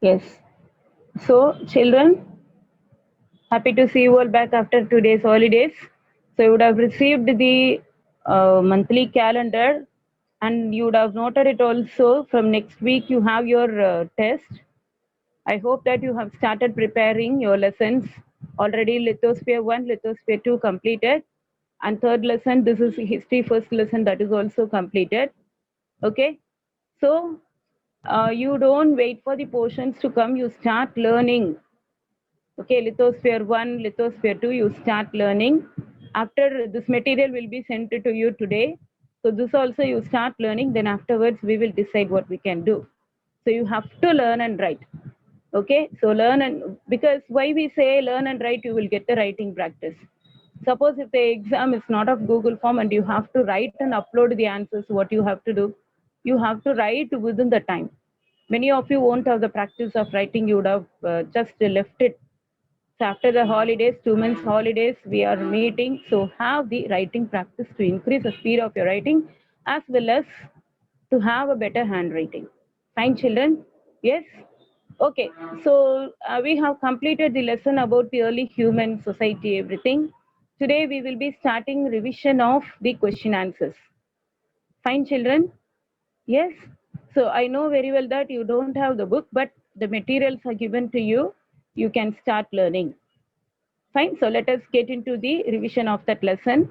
Yes. So, children, happy to see you all back after 2 days holidays. So, you would have received the monthly calendar and you would have noted it also. From next week, you have your test. I hope that you have started preparing your lessons. Already lithosphere 1, lithosphere 2 completed. And third lesson, this is history first lesson that is also completed. Okay. So you don't wait for the portions to come, you start learning. Okay, lithosphere 1, lithosphere 2, you start learning. After this material will be sent to you today. So this also you start learning, then afterwards we will decide what we can do. So you have to learn and write. Okay, so learn, and because why we say learn and write, you will get the writing practice. Suppose if the exam is not of Google form and you have to write and upload the answers, what you have to do? You have to write within the time. Many of you won't have the practice of writing, you would have just left it. So after the holidays, 2 months holidays, we are meeting. So have the writing practice to increase the speed of your writing as well as to have a better handwriting. Fine, children? Yes? Okay, so we have completed the lesson about the early human society, everything. Today we will be starting revision of the question answers. Fine, children? Yes. So I know very well that you don't have the book, but the materials are given to you. You can start learning. Fine. So let us get into the revision of that lesson.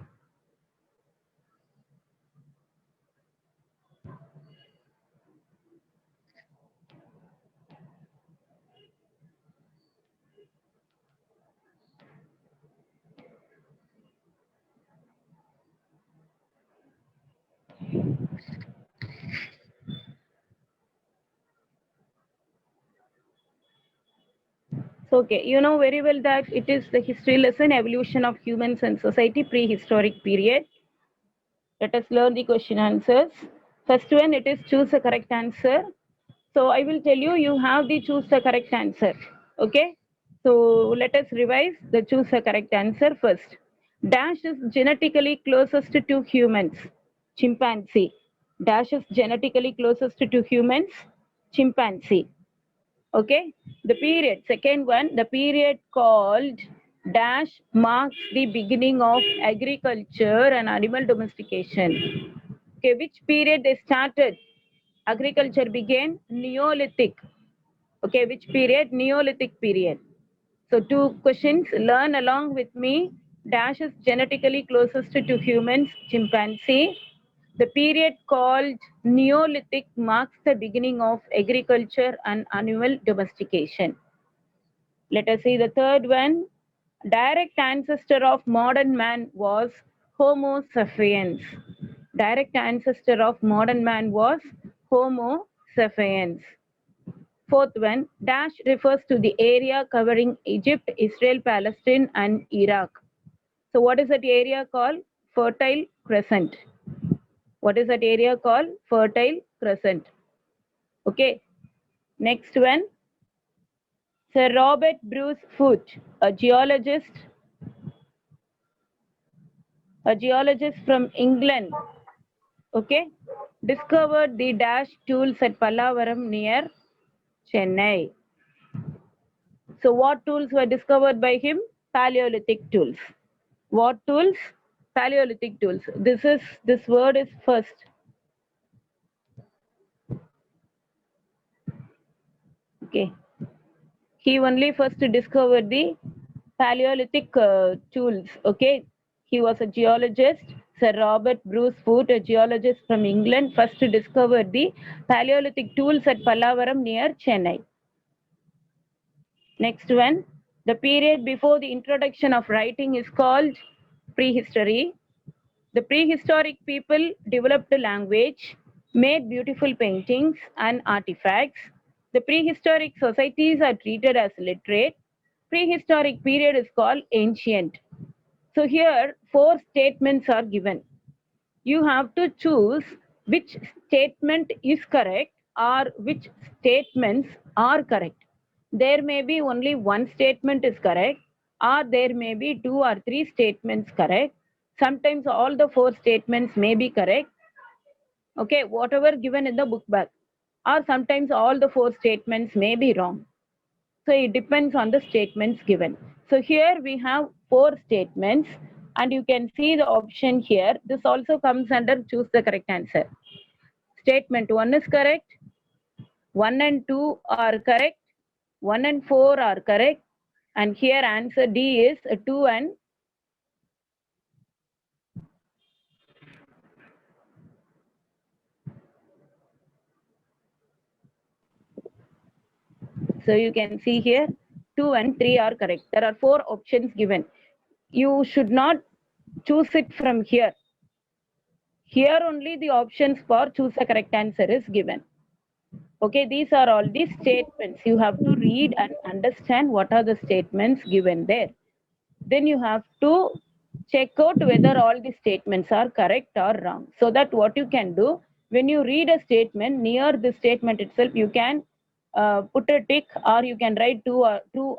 So, okay, you know very well that it is the history lesson, evolution of humans and society, prehistoric period. Let us learn the question answers. First one, it is choose a correct answer. So I will tell you, you have the choose the correct answer. Okay. So let us revise the choose the correct answer first. Dash is genetically closest to humans. Chimpanzee. Dash is genetically closest to humans. Chimpanzee. Okay. The period, second one, the period called dash marks the beginning of agriculture and animal domestication. Okay, which period they started? Agriculture began Neolithic. Okay, which period? Neolithic period. So two questions, learn along with me. Dash is genetically closest to humans, chimpanzee. The period called Neolithic marks the beginning of agriculture and animal domestication. Let us see the third one. Direct ancestor of modern man was Homo sapiens. Direct ancestor of modern man was Homo sapiens. Fourth one, dash refers to the area covering Egypt, Israel, Palestine, and Iraq. So, what is that area called? Fertile Crescent. What is that area called? Fertile Crescent. Okay. Next one, Sir Robert Bruce Foote, a geologist from England, okay, discovered the dash tools at Pallavaram near Chennai. So what tools were discovered by him? Paleolithic tools. What tools? Paleolithic tools. This word is first. Okay. He only first discovered the Paleolithic tools. Okay. He was a geologist. Sir Robert Bruce Foote, a geologist from England, first discovered the Paleolithic tools at Pallavaram near Chennai. Next one, the period before the introduction of writing is called prehistory. The prehistoric people developed a language, made beautiful paintings and artifacts. The prehistoric societies are treated as literate. Prehistoric period is called ancient. So here four statements are given. You have to choose which statement is correct or which statements are correct. There may be only one statement is correct, or there may be two or three statements correct. Sometimes all the four statements may be correct. Okay, whatever given in the book bag. or sometimes all the four statements may be wrong. So it depends on the statements given. So here we have four statements and you can see the option here. This also comes under choose the correct answer. Statement 1 is correct, 1 and 2 are correct, 1 and 4 are correct, and here answer D is 2 and so you can see here 2 and 3 are correct. There are four options given. You should not choose it from here. Here only the options for choose the correct answer is given. Okay, these are all the statements. You have to read and understand what are the statements given there. Then you have to check out whether all the statements are correct or wrong. So that what you can do, when you read a statement, near the statement itself, you can put a tick or you can write true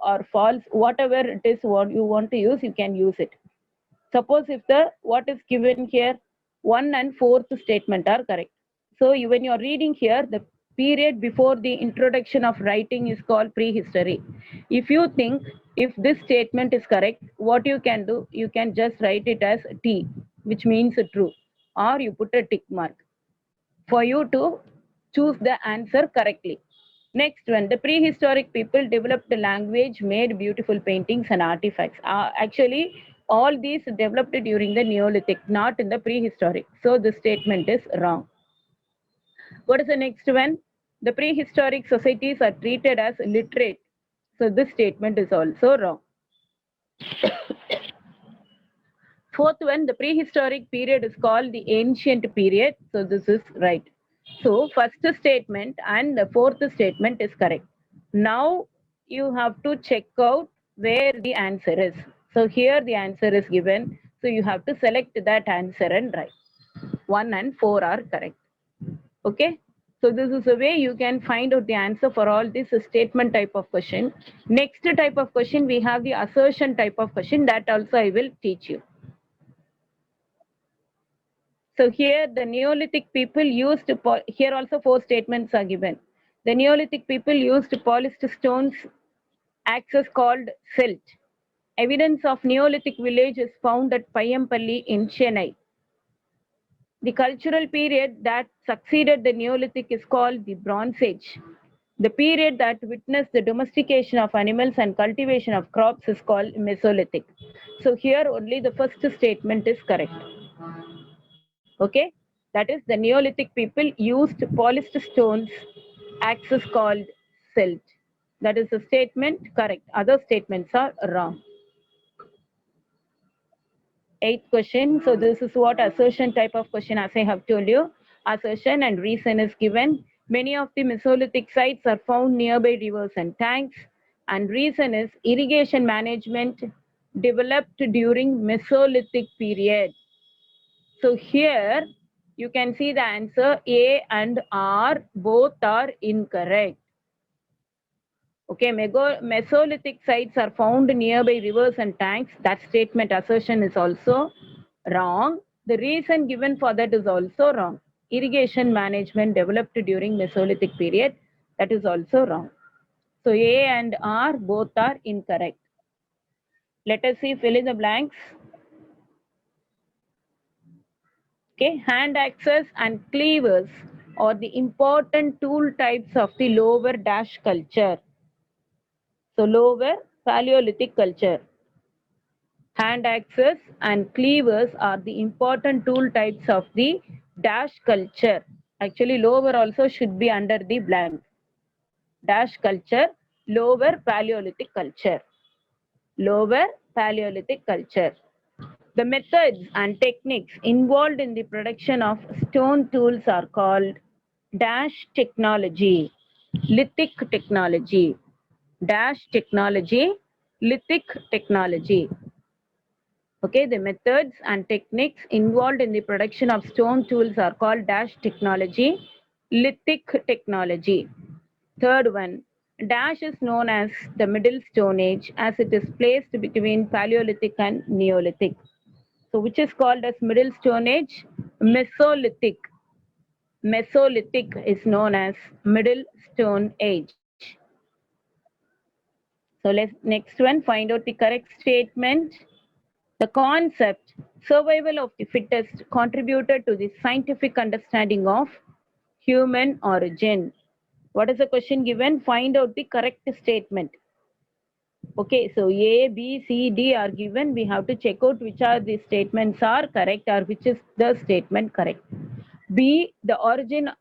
or false, whatever it is what you want to use, you can use it. Suppose if the what is given here, 1 and 4th statement are correct. So when you're reading here, the period before the introduction of writing is called prehistory. If you think if this statement is correct, what you can do, you can just write it as T, which means true, or you put a tick mark for you to choose the answer correctly. Next one, the prehistoric people developed the language, made beautiful paintings and artifacts. Actually, all these developed during the Neolithic, not in the prehistoric. So the statement is wrong. What is the next one? The prehistoric societies are treated as literate. So this statement is also wrong. Fourth one, the prehistoric period is called the ancient period. So this is right. So first statement and the fourth statement is correct. Now you have to check out where the answer is. So here the answer is given. So you have to select that answer and write. 1 and 4 are correct. Okay. So this is a way you can find out the answer for all this statement type of question. Next type of question, we have the assertion type of question that also I will teach you. So here the Neolithic people used, here also four statements are given. The Neolithic people used polished stones axes called silt. Evidence of Neolithic village is found at Payampalli in Chennai. The cultural period that succeeded the Neolithic is called the Bronze Age. The period that witnessed the domestication of animals and cultivation of crops is called Mesolithic. So here only the first statement is correct. Okay, that is the Neolithic people used polished stones, axes called silt. That is the statement correct. Other statements are wrong. Eighth question. So this is what assertion type of question, as I have told you. Assertion and reason is given. Many of the Mesolithic sites are found nearby rivers and tanks. And reason is irrigation management developed during Mesolithic period. So here you can see the answer A and R both are incorrect. Okay, Mesolithic sites are found nearby rivers and tanks. That statement assertion is also wrong. The reason given for that is also wrong. Irrigation management developed during Mesolithic period. That is also wrong. So A and R both are incorrect. Let us see, fill in the blanks. Okay, hand axes and cleavers are the important tool types of the lower dash culture. So lower Paleolithic culture. Hand axes and cleavers are the important tool types of the dash culture. Actually, lower also should be under the blank. Dash culture, lower Paleolithic culture. Lower Paleolithic culture. The methods and techniques involved in the production of stone tools are called dash technology, lithic technology, dash technology, lithic technology. Okay, the methods and techniques involved in the production of stone tools are called dash technology, lithic technology. Third one, dash is known as the Middle Stone Age as it is placed between Paleolithic and Neolithic. So which is called as Middle Stone Age? Mesolithic. Mesolithic is known as Middle Stone Age. So let's next one find out the correct statement. The concept survival of the fittest contributed to the scientific understanding of human origin. What is the question given? Find out the correct statement. Okay, so A, B, C, D are given. We have to check out which are the statements are correct or which is the statement correct. B, the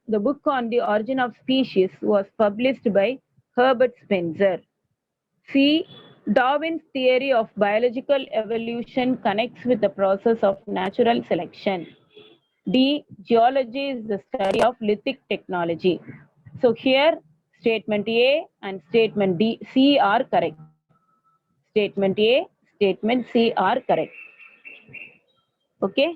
book on the origin of species was published by Herbert Spencer. C, Darwin's theory of biological evolution connects with the process of natural selection. D, geology is the study of lithic technology. So here, statement A and statement C are correct. Statement A, statement C are correct. Okay.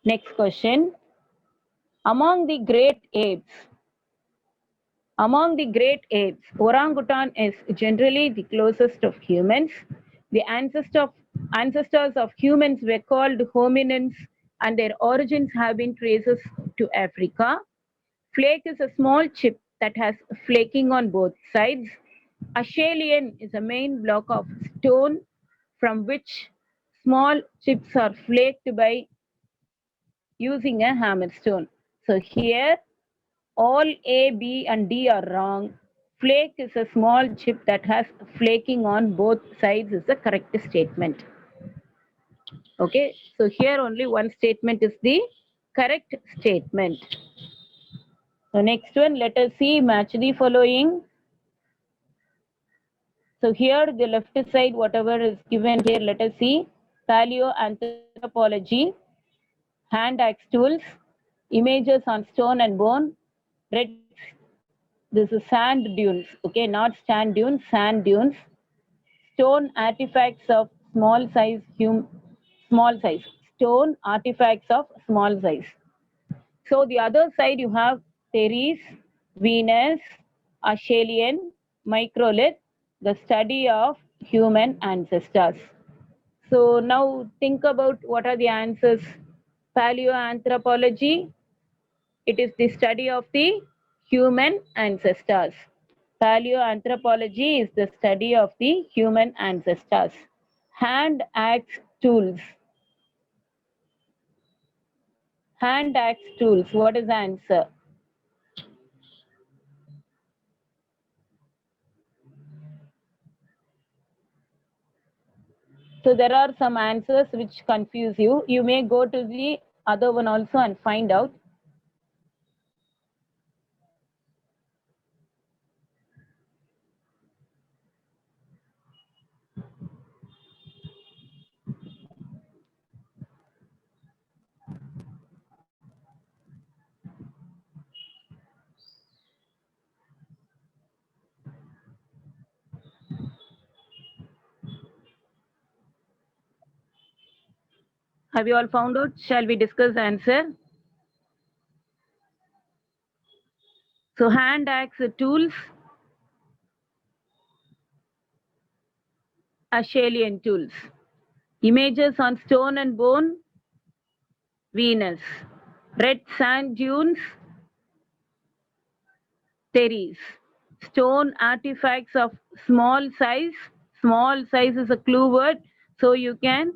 Next question. Among the great apes, orangutan is generally the closest of humans. The ancestors of humans were called hominins, and their origins have been traces to Africa. Flake is a small chip that has flaking on both sides. A scallion is a main block of stone from which small chips are flaked by using a hammerstone. So here all A, B and D are wrong. Flake is a small chip that has flaking on both sides is the correct statement. Okay, so here only one statement is the correct statement. So next one, let us see, match the following. So here the left side, whatever is given here, let us see. Paleoanthropology, hand axe tools, images on stone and bone, red, this is sand dunes, okay, not sand dunes, sand dunes, stone artifacts of small size, stone artifacts of small size. So the other side you have Ceres, Venus, Achalian, microlith, the study of human ancestors. So now think about what are the answers. Paleoanthropology, it is the study of the human ancestors. Paleoanthropology is the study of the human ancestors. Hand axe tools. Hand axe tools. What is the answer? So there are some answers which confuse you. You may go to the other one also and find out. Have you all found out? Shall we discuss the answer? So hand axe tools, Achalian tools. Images on stone and bone, Venus. Red sand dunes, Ceres. Stone artifacts of small size. Small size is a clue word, so you can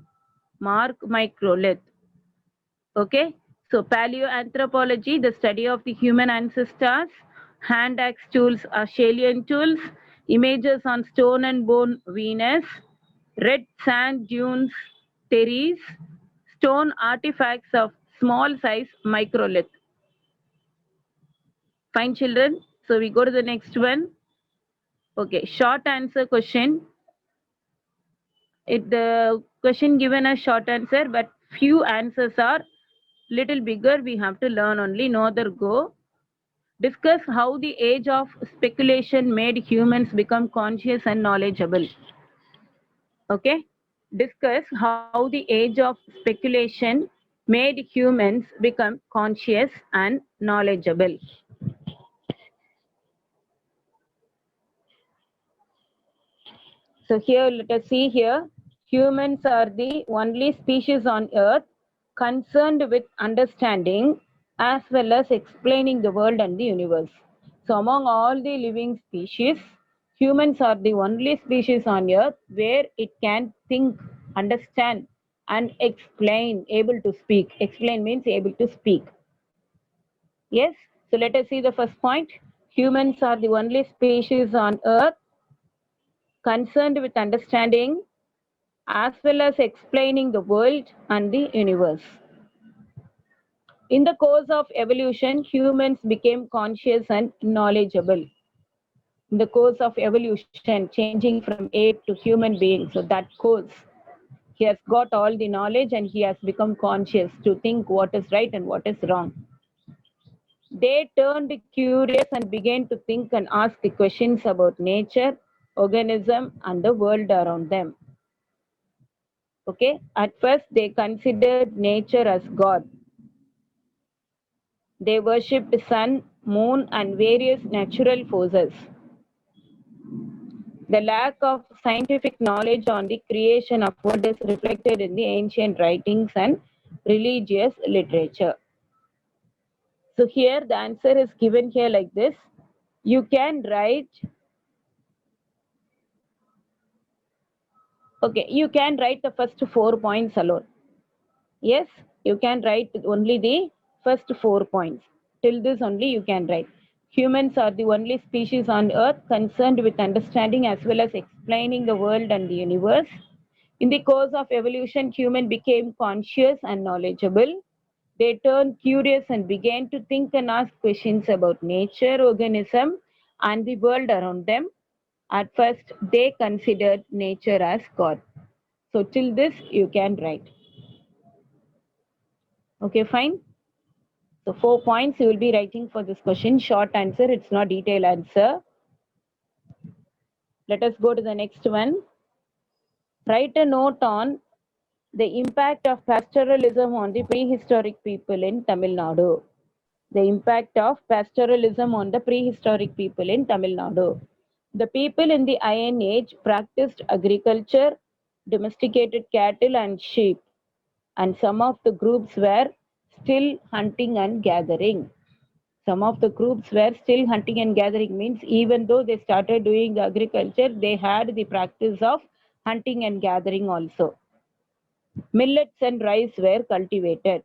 mark microlith. Okay, so paleoanthropology, the study of the human ancestors. Hand axe tools are Achalian tools. Images on stone and bone, Venus. Red sand dunes, Ceres. Stone artifacts of small size, microlith. Fine, children. So we go to the next one. Okay, short answer question. The question given a short answer, but few answers are little bigger. We have to learn only, no other go. Discuss how the age of speculation made humans become conscious and knowledgeable. Okay, discuss how the age of speculation made humans become conscious and knowledgeable. So here, let us see here. humans are the only species on earth concerned with understanding as well as explaining the world and the universe. So, among all the living species, humans are the only species on earth where it can think, understand, and explain, able to speak. Explain means able to speak. Yes, so let us see the first point. Humans are the only species on earth concerned with understanding as well as explaining the world and the universe. In the course of evolution, humans became conscious and knowledgeable. In the course of evolution, changing from ape to human being, so that course, he has got all the knowledge and he has become conscious to think what is right and what is wrong. They turned curious and began to think and ask the questions about nature, organism, and the world around them. Okay, at first they considered nature as God. They worshipped sun, moon, and various natural forces. The lack of scientific knowledge on the creation of world is reflected in the ancient writings and religious literature. So here the answer is given here like this. You can write, okay, you can write the first 4 points alone. Yes, you can write only the first 4 points. Till this only you can write. Humans are the only species on earth concerned with understanding as well as explaining the world and the universe. In the course of evolution, human became conscious and knowledgeable. They turned curious and began to think and ask questions about nature, organism, and the world around them. At first, they considered nature as God. So, till this, you can write. Okay, fine. So 4 points you will be writing for this question. Short answer, it's not detailed answer. Let us go to the next one. Write a note on the impact of pastoralism on the prehistoric people in Tamil Nadu. The impact of pastoralism on the prehistoric people in Tamil Nadu. The people in the Iron Age practiced agriculture, domesticated cattle and sheep, and some of the groups were still hunting and gathering. Some of the groups were still hunting and gathering, means even though they started doing the agriculture, they had the practice of hunting and gathering also. Millets and rice were cultivated.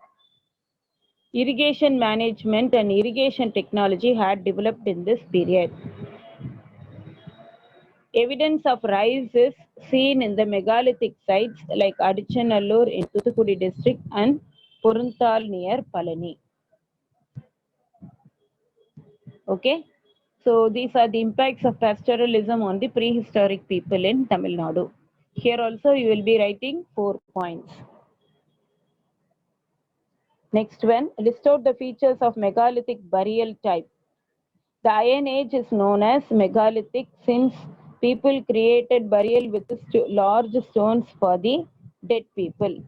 Irrigation management and irrigation technology had developed in this period. Evidence of rice is seen in the megalithic sites like Adichanallur in Thuthukudi district and Purunthal near Palani. Okay, so these are the impacts of pastoralism on the prehistoric people in Tamil Nadu. Here also you will be writing 4 points. Next one, list out the features of megalithic burial type. The Iron Age is known as megalithic since people created burial with large stones for the dead people.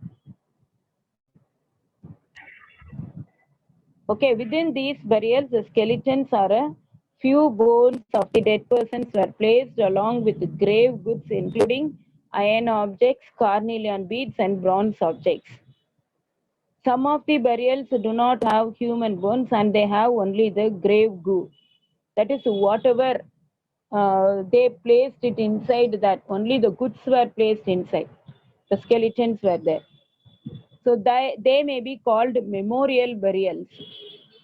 Okay, within these burials, the skeletons are a few bones of the dead persons were placed along with grave goods, including iron objects, carnelian beads, and bronze objects. Some of the burials do not have human bones and they have only the grave goo. That is, whatever they placed it inside, that only the goods were placed inside. The skeletons were there. So they may be called memorial burials.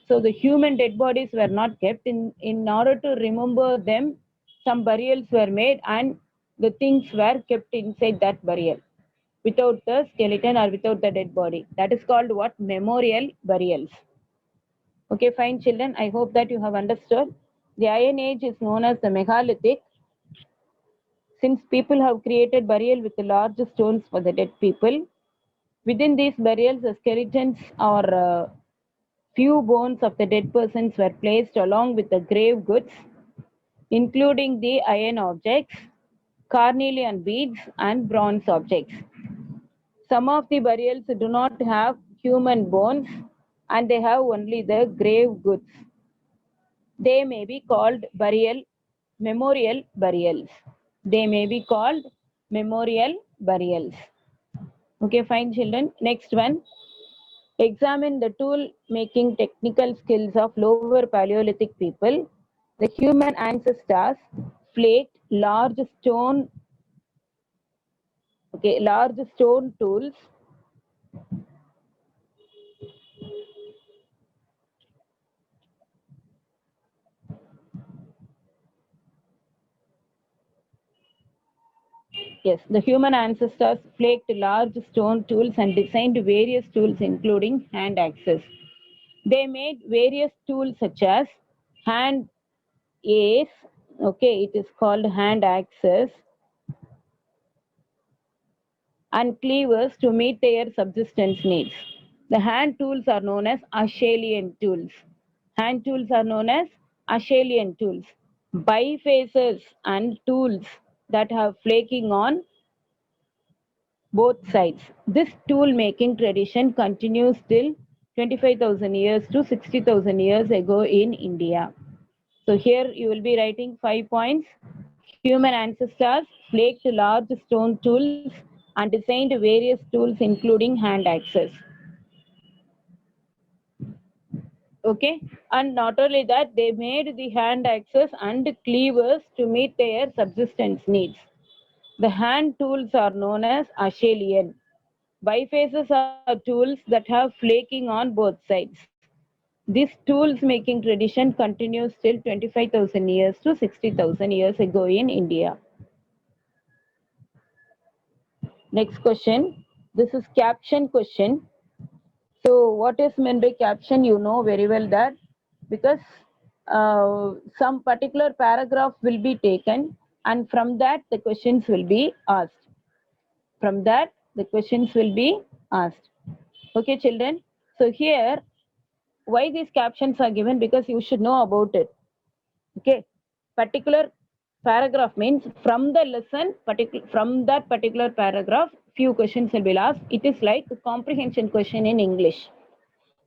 So the human dead bodies were not kept in order to remember them. Some burials were made and the things were kept inside that burial without the skeleton or without the dead body. That is called what? Memorial burials. Okay, fine, children. I hope that you have understood. The Iron Age is known as the megalithic since people have created burial with large stones for the dead people. Within these burials, the skeletons or few bones of the dead persons were placed along with the grave goods, including the iron objects, carnelian beads, and bronze objects. Some of the burials do not have human bones and they have only the grave goods. They may be called memorial burials. They may be called memorial burials. Okay, fine, children. Next one. Examine the tool making technical skills of lower Paleolithic people. The human ancestors flaked large stone tools. Yes, the human ancestors flaked large stone tools and designed various tools, including hand axes. They made various tools such as hand axe, okay, it is called hand axes, and cleavers to meet their subsistence needs. The hand tools are known as Acheulean tools. Hand tools are known as Acheulean tools. Bifaces and tools that have flaking on both sides. This tool making tradition continues till 25,000 years to 60,000 years ago in India. So here you will be writing 5 points. Human ancestors flaked large stone tools and designed various tools including hand axes. Okay, and not only that, they made the hand axes and cleavers to meet their subsistence needs. The hand tools are known as Acheulean. Bifaces are tools that have flaking on both sides. This tools making tradition continues till 25,000 years to 60,000 years ago in India. Next question. This is caption question. So what is meant by caption? You know very well that because some particular paragraph will be taken and from that the questions will be asked. From that the questions will be asked. Okay, children. So here, why these captions are given? Because you should know about it. Okay, particular paragraph means from the lesson, from that particular paragraph, few questions will be asked. It is like a comprehension question in English.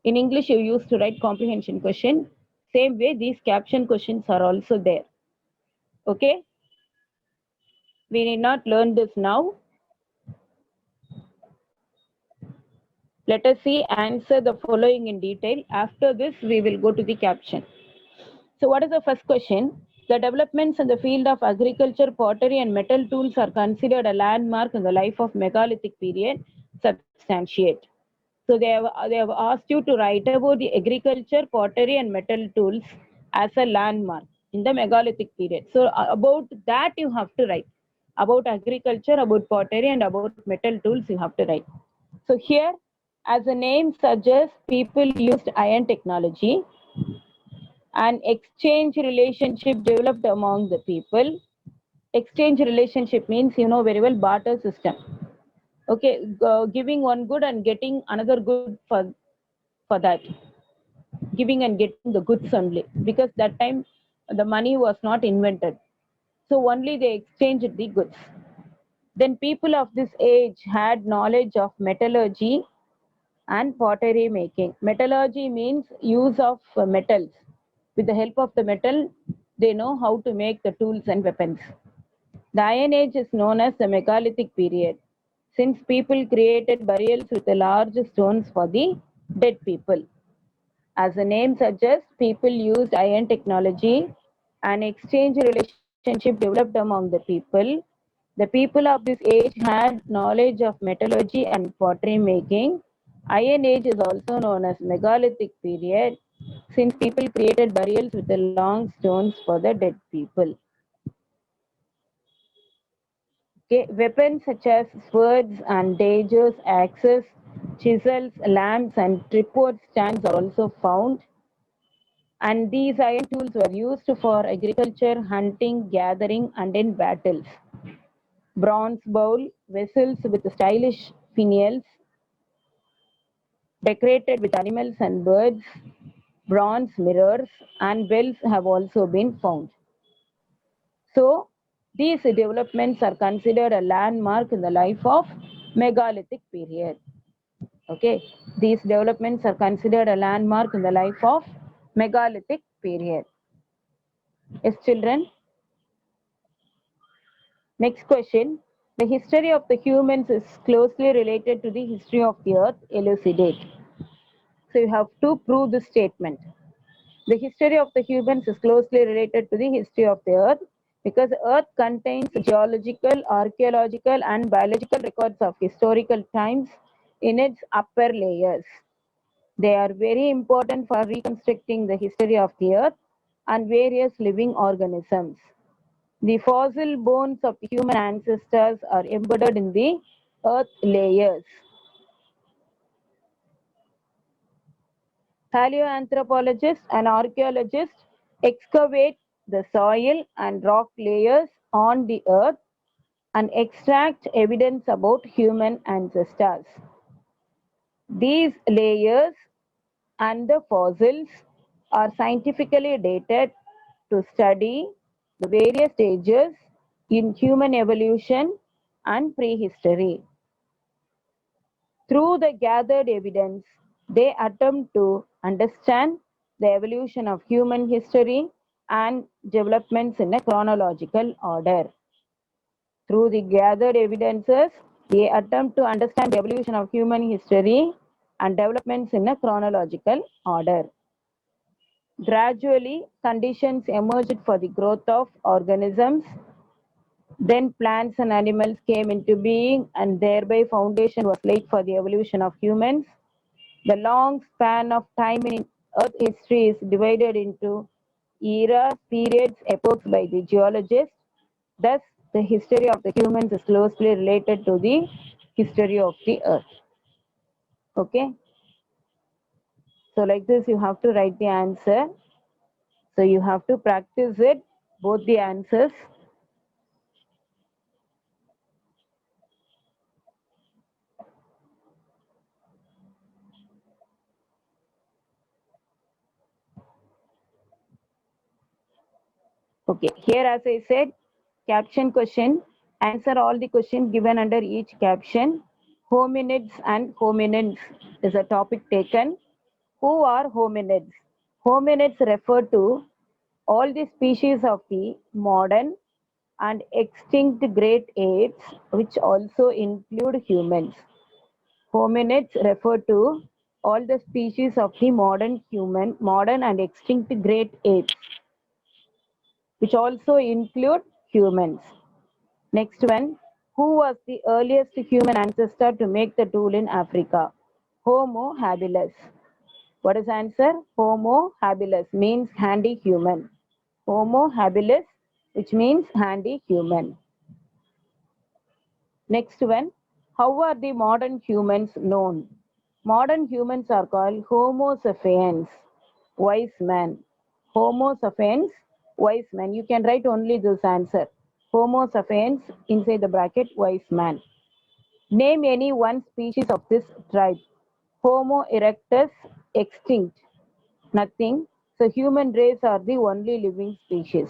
In English, you used to write comprehension question. Same way, these caption questions are also there. Okay, we need not learn this now. Let us see answer the following in detail. After this, we will go to the caption. So what is the first question? The developments in the field of agriculture, pottery, and metal tools are considered a landmark in the life of megalithic period. Substantiate. So they have asked you to write about the agriculture, pottery, and metal tools as a landmark in the megalithic period. So about that you have to write. About agriculture, about pottery, and about metal tools you have to write. So here, as the name suggests, people used iron technology. An exchange relationship developed among the people. Exchange relationship means, you know very well, barter system. Okay, giving one good and getting another good for that. Giving and getting the goods only, because that time the money was not invented. So only they exchanged the goods. Then people of this age had knowledge of metallurgy and pottery making. Metallurgy means use of metals. With the help of the metal, they know how to make the tools and weapons. The Iron Age is known as the megalithic period, since people created burials with the large stones for the dead people. As the name suggests, people used iron technology. An exchange relationship developed among the people. The people of this age had knowledge of metallurgy and pottery making. Iron Age is also known as megalithic period, since people created burials with the long stones for the dead people. Okay, weapons such as swords and daggers, axes, chisels, lamps, and tripod stands are also found. And these iron tools were used for agriculture, hunting, gathering, and in battles. Bronze bowl, vessels with stylish finials, decorated with animals and birds, bronze mirrors, and bells have also been found. So, these developments are considered a landmark in the life of megalithic period. Okay, these developments are considered a landmark in the life of megalithic period. Yes, children. Next question. The history of the humans is closely related to the history of the earth. Elucidate. So you have to prove this statement. The history of the humans is closely related to the history of the earth because earth contains geological, archaeological and biological records of historical times in its upper layers. They are very important for reconstructing the history of the earth and various living organisms. The fossil bones of human ancestors are embedded in the earth layers. Paleoanthropologists and archaeologists excavate the soil and rock layers on the earth and extract evidence about human ancestors. These layers and the fossils are scientifically dated to study the various stages in human evolution and prehistory. Through the gathered evidence, they attempt to understand the evolution of human history and developments in a chronological order. Through the gathered evidences, they attempt to understand the evolution of human history and developments in a chronological order. Gradually, conditions emerged for the growth of organisms. Then plants and animals came into being, and thereby foundation was laid for the evolution of humans. The long span of time in Earth history is divided into eras, periods, epochs by the geologists. Thus, the history of the humans is closely related to the history of the Earth. Okay? So, like this, you have to write the answer. So, you have to practice it, both the answers. Okay, here as I said, caption question, answer all the questions given under each caption. Hominids and hominins is a topic taken. Who are hominids? Hominids refer to all the species of the modern and extinct great apes, which also include humans. Hominids refer to all the species of the modern and extinct great apes, which also include humans. Next one, who was the earliest human ancestor to make the tool in Africa? Homo habilis. What is answer? Homo habilis means handy human. Homo habilis, which means handy human. Next one, how are the modern humans known? Modern humans are called Homo sapiens, wise man. Homo sapiens, wise man. You can write only this answer. Homo sapiens, inside the bracket, wise man. Name any one species of this tribe. Homo erectus, extinct. Nothing. So human race are the only living species.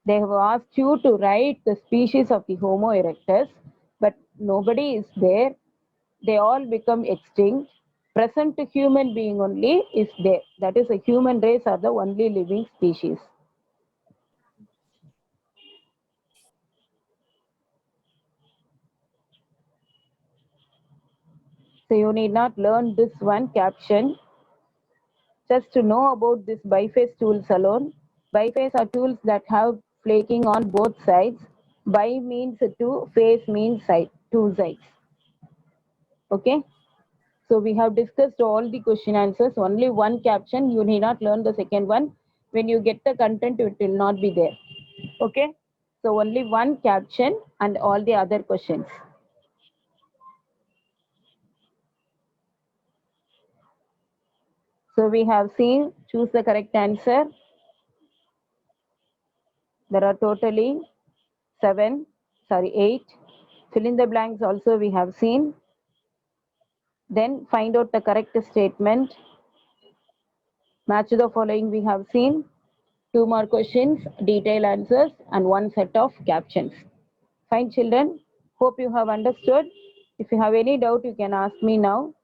They have asked you to write the species of the Homo erectus, but nobody is there. They all become extinct. Present human being only is there. That is, a human race are the only living species. So you need not learn this one caption. Just to know about this biface tools alone. Biface are tools that have flaking on both sides. Bi means two, face means side, two sides. Okay. So we have discussed all the question answers. Only one caption. You need not learn the second one. When you get the content, it will not be there. Okay. So only one caption and all the other questions. So we have seen choose the correct answer. There are totally eight. Fill in the blanks also we have seen. Then find out the correct statement. Match the following we have seen. Two more questions, detailed answers, and one set of captions. Fine, children. Hope you have understood. If you have any doubt, you can ask me now.